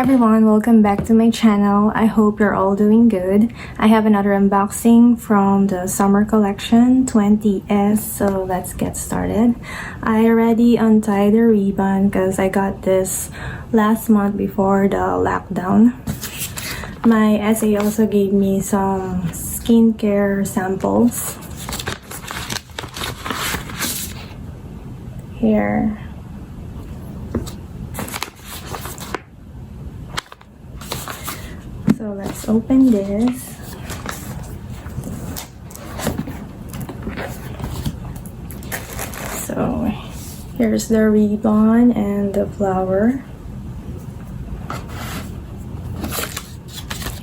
everyone, welcome back to my channel. I hope you're all doing good. I have another unboxing from the summer collection 20s, so let's get started. I already untied the ribbon because I got this last month before the lockdown. My SA also gave me some skincare samples. Here. So let's open this. So here's the ribbon and the flower.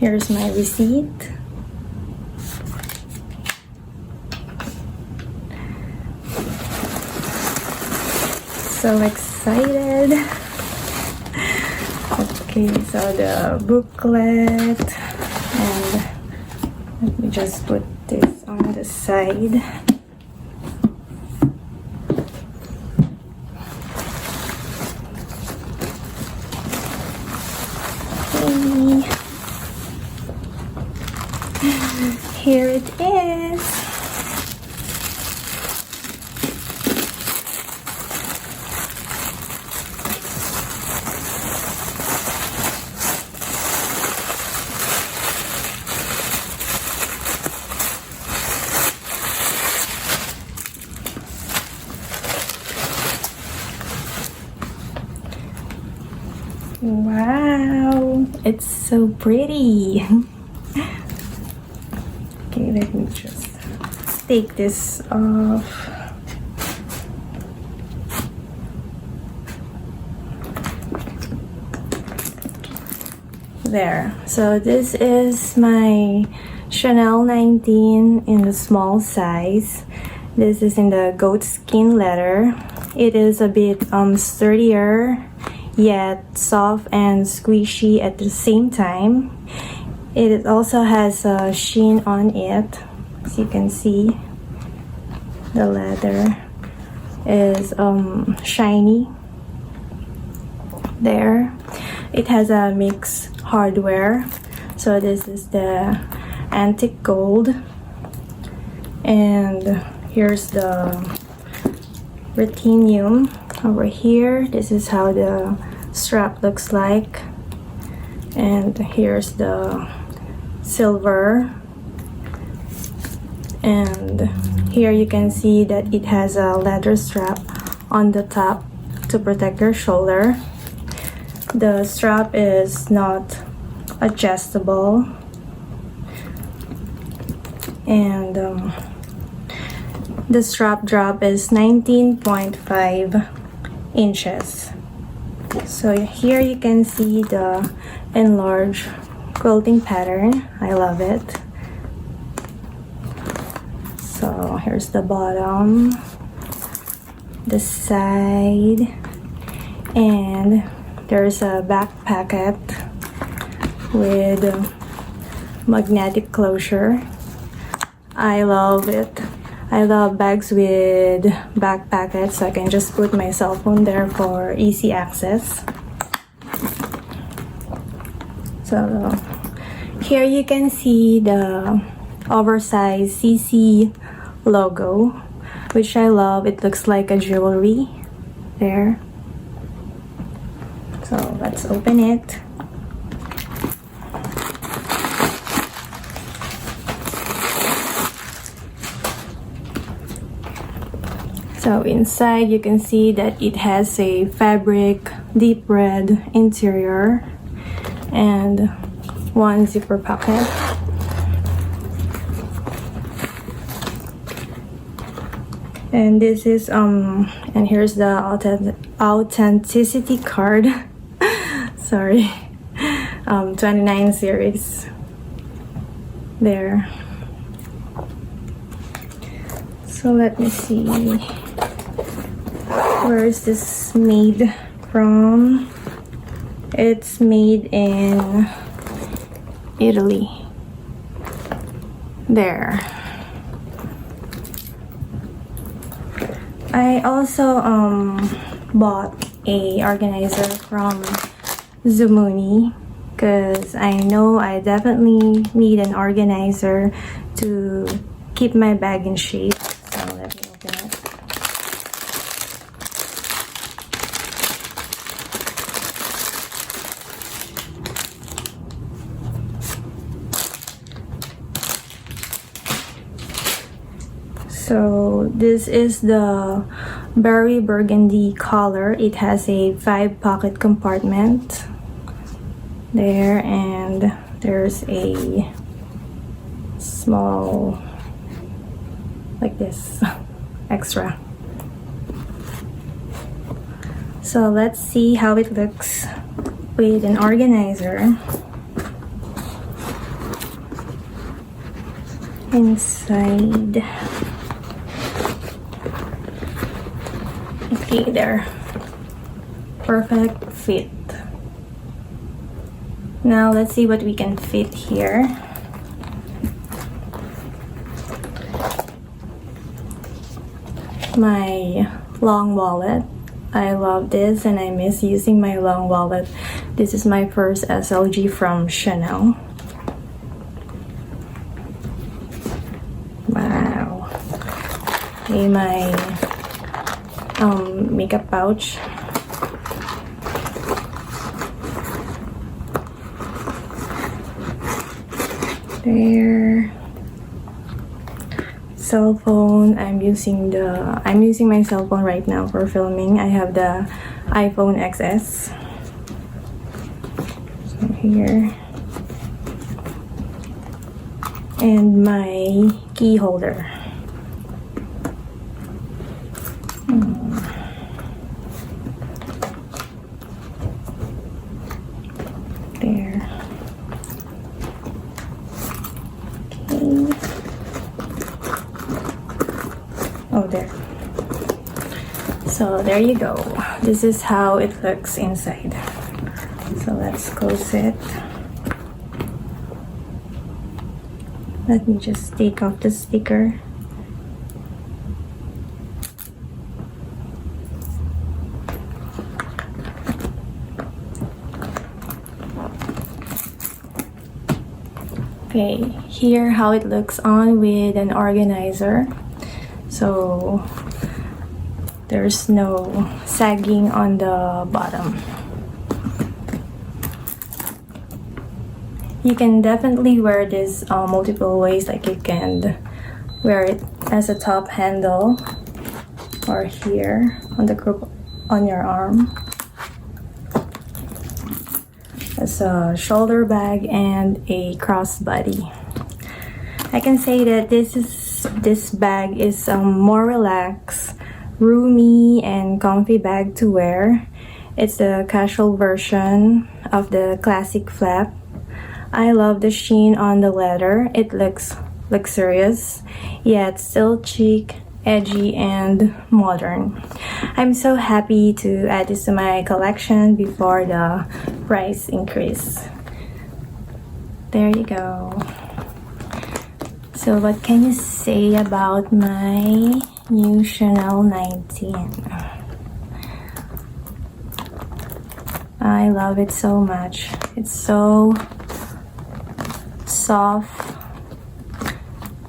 Here's my receipt. So excited. Okay, so the booklet, and let me just put this on the side. Okay. Here it is. Wow, it's so pretty. Okay, let me just take this off. There. So this is my Chanel19 in the small size. This is in the goatskin leather. It is a bit sturdier, yet soft and squishy at the same time. It also has a sheen on it. As you can see, the leather is shiny. There. It has a mixed hardware. So this is the antique gold. And here's the ruthenium over here. This is how the strap looks like. And here's the silver, and here you can see that it has a leather strap on the top to protect your shoulder. The strap is not adjustable, and the strap drop is 19.5 inches. So here you can see the enlarged quilting pattern. I love it. So here's the bottom, the side, and there's a back pocket with magnetic closure. I love it. I love bags with back pockets, so I can just put my cell phone there for easy access. So here you can see the oversized CC logo, which I love. It looks like a jewelry there. So let's open it. So inside you can see that it has a fabric deep red interior and one zipper pocket. And this is and here's the authenticity card. Sorry. 29 series there. So let me see, where is this made from? It's made in Italy. There. I also bought a organizer from Zoomoni, because I know I definitely need an organizer to keep my bag in shape. So let me open it. So this is the berry burgundy color. It has a 5-pocket compartment there, and there's a small, like this, extra. So let's see how it looks with an organizer inside. Okay, there. Perfect fit. Now let's see what we can fit here. My long wallet. I love this and I miss using my long wallet. This is my first SLG from Chanel. Wow. Okay, my makeup pouch. There. Cell phone. I'm using my cell phone right now for filming. I have the iPhone XS. So here. And my key holder. There. Okay. Oh, there. So there you go. This is how it looks inside. So let's close it. Let me just take off the sticker. Okay, here how it looks on with an organizer. So there's no sagging on the bottom. You can definitely wear this multiple ways. Like you can wear it as a top handle or here on the group on your arm, as a shoulder bag and a crossbody. I can say that this bag is more relaxed, roomy, and comfy bag to wear. It's the casual version of the classic flap. I love the sheen on the leather. It looks luxurious, yet still chic, edgy, and modern. I'm so happy to add this to my collection before the price increase. There you go. So what can you say about my new Chanel19? I love it so much. It's so soft.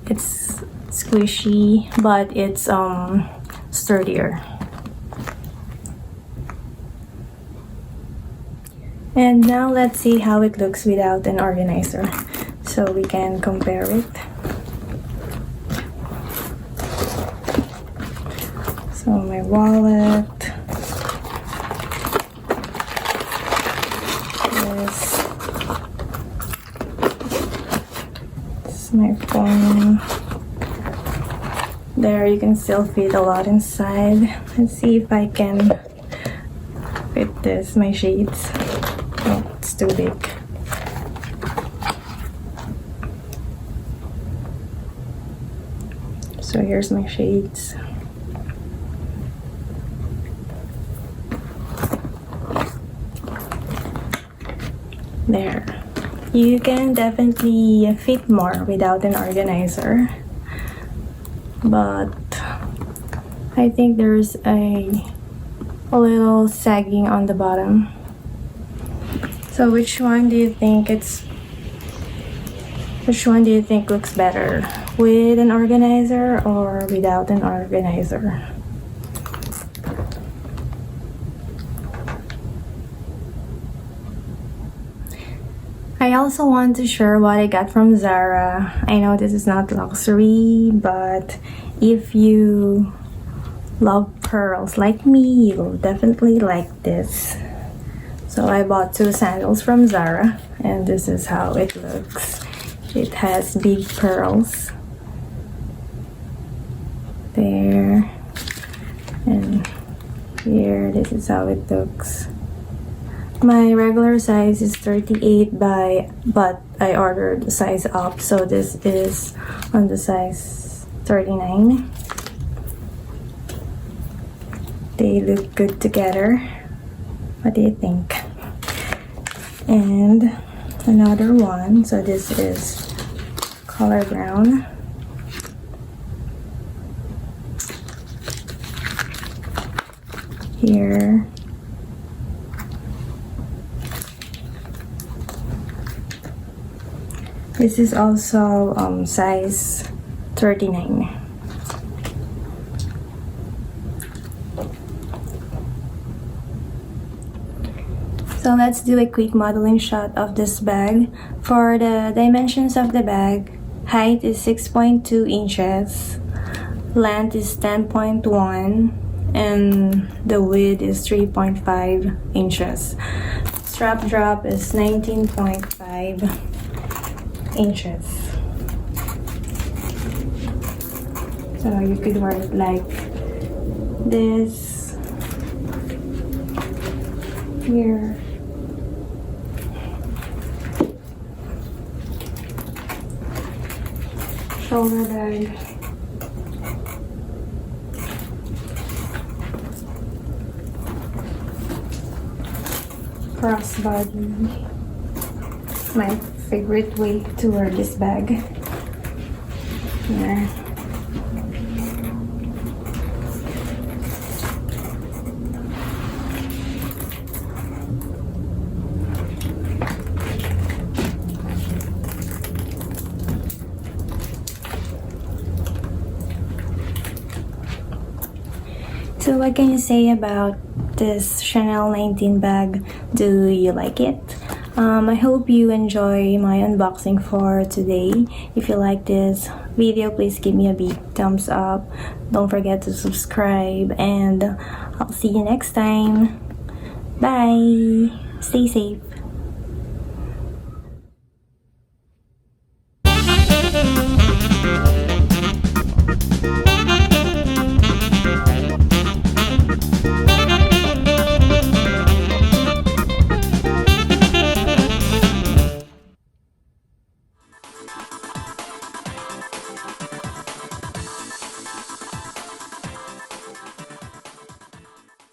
It's squishy, but it's sturdier. And now let's see how it looks without an organizer, so we can compare it. So my wallet, this is my phone. There, you can still fit a lot inside. Let's see if I can fit this, my shades. Oh, it's too big. So here's my shades. There. You can definitely fit more without an organizer, but I think there's a little sagging on the bottom. So which one do you think looks better? With an organizer or without an organizer? I also want to share what I got from Zara. I know this is not luxury, but if you love pearls like me, you will definitely like this. So I bought 2 sandals from Zara, and this is how it looks. It has big pearls there, and here. This is how it looks. My regular size is 38 but I ordered a size up, so this is on the size 39. They look good together. What do you think? And another one, so this is color brown. Here. This is also size 39. So let's do a quick modeling shot of this bag. For the dimensions of the bag, height is 6.2 inches, length is 10.1, and the width is 3.5 inches. Strap drop is 19.5 inches. So you could wear it like this here. Shoulder bag. Crossbody. My favorite way to wear this bag. Yeah. So what can you say about this Chanel19 bag? Do you like it? I hope you enjoy my unboxing for today. If you like this video, please give me a big thumbs up. Don't forget to subscribe, and I'll see you next time. Bye! Stay safe.